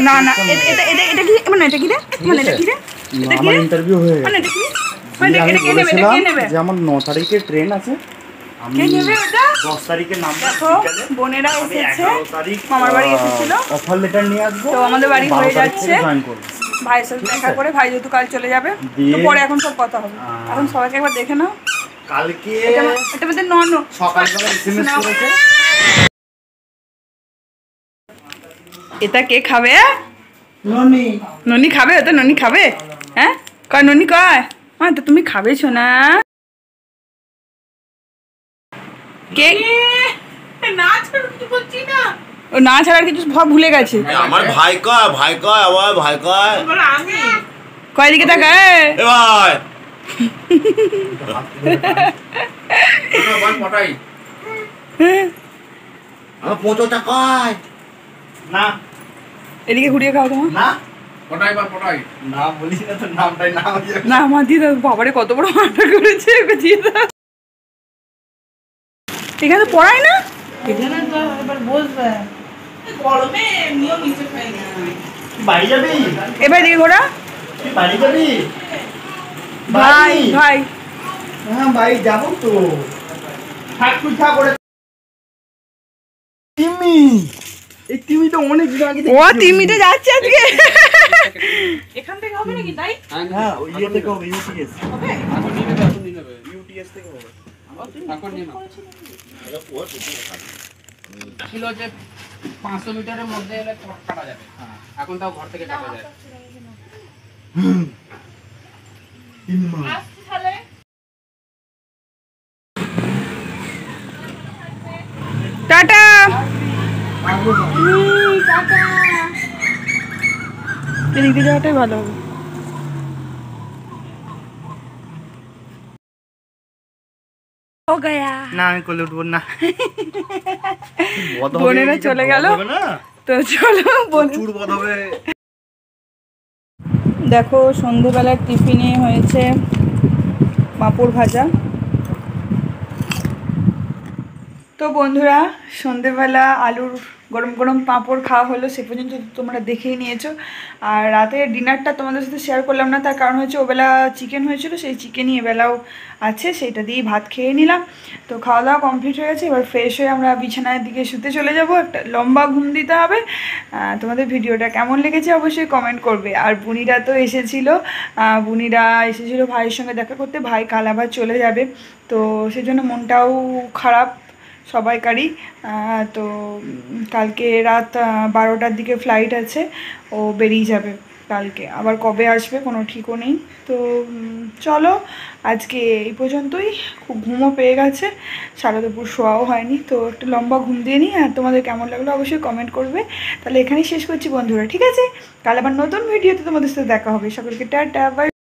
না না এটা এটা এটা কি মানে এটা কি রে মানে এটা কি রে আমার ইন্টারভিউ হয়ে গেছে মানে এটা কি মানে এটা কে নেবে এটা কে নেবে যে আমার 9 তারিখে ট্রেন আছে কে নেবে এটা 10 তারিখে নাম দেখো বোনেরা এসেছে মামার বাড়ি এসেছিল অফার লেটার নিয়ে আসবো তো আমাদের বাড়ি হয়ে যাচ্ছে জয়েন করব ভাইয়ের সাথে দেখা করে ভাই যেহেতু কাল চলে যাবে তো পরে এখন সব কথা হবে এখন সবাইকে একবার দেখে নাও কালকে এটা মধ্যে নন সকালবেলা এসএমএস করেছে এটা কে খাবে ননি ননি খাবে ওটা ননি খাবে হ্যাঁ কয় ননি কয় মা তো তুমি খাবে সোনা কে না ছাড়া কিছু বলছি না ও না ছাড়ার কিছু সব ভুলে গেছে আমার ভাই কয় আমার ভাই কয় আমি কয় দিকে তাকায় এ ভাই পটাই আমার পোঁচোটা কয় না এদিকে ঘুরিয়ে খাও তোমার না পটাই না বলিস না তো নামটাই না না আমার দিয়ে দাও বাবারে কত বড় মাথা করেছে ওকে দিয়ে দাও এখানে পড়ায় না এখানে তো এবার বসবে গরমে এমনিও নিচে খাই না বাড়ি যাবি এবার দিকে ঘোরা তুই বাড়ি যাবি ভাই ভাই হ্যাঁ ভাই যাবো তো থাক তুই থাক করে তিমি এই তিমি তো অনেক দিন আগে ও তিমিতে যাচ্ছে আজকে এখান থেকে হবে নাকি তাই হ্যাঁ ওই ইয়ে থেকে হবে ইউটিএস হবে ইউটিএস থেকে হবে ছিল যে 500 মিটারের মধ্যে এলে কাটা যাবে এখন তাও ঘর থেকে কাটা যায় টাটা এদিকে যাওয়াটাই ভালো হবে ও গয়া না আমি কোলে উঠবো না বোনেরা চলে গেল তো চলো চুর বধ হবে দেখো সন্ধেবেলার টিফিনে হয়েছে পাঁপড় ভাজা তো বন্ধুরা সন্ধেবেলা আলুর গরম গরম পাঁপড় খাওয়া হলো সে পর্যন্ত তোমরা দেখেই নিয়েছো আর রাতে ডিনারটা তোমাদের সাথে শেয়ার করলাম না তার কারণ হচ্ছে ওবেলা চিকেন হয়েছিল সেই চিকেনই এবেলাও আছে সেইটা দিয়েই ভাত খেয়ে নিলাম তো খাওয়া দাওয়া কমপ্লিট হয়ে গেছে এবার ফ্রেশ হয়ে আমরা বিছানার দিকে শুতে চলে যাব একটা লম্বা ঘুম দিতে হবে তোমাদের ভিডিওটা কেমন লেগেছে অবশ্যই কমেন্ট করবে আর বুনিরা তো এসেছিলো বুনিরা এসেছিলো ভাইয়ের সঙ্গে দেখা করতে ভাই কাল আবার চলে যাবে তো সেজন্য মনটাও খারাপ সবাইকারই তো কালকে রাত 12টার দিকে ফ্লাইট আছে ও বেরিয়ে যাবে কালকে আবার কবে আসবে কোনো ঠিকও নেই তো চলো আজকে এই পর্যন্তই খুব ঘুমও পেয়ে গেছে সারা দুপুর শোয়াও হয়নি তো একটু লম্বা ঘুম দিয়ে নিই আর তোমাদের কেমন লাগলো অবশ্যই কমেন্ট করবে তাহলে এখানেই শেষ করছি বন্ধুরা ঠিক আছে কাল আবার নতুন ভিডিওতে তোমাদের সাথে দেখা হবে সকলকে টাটা বাই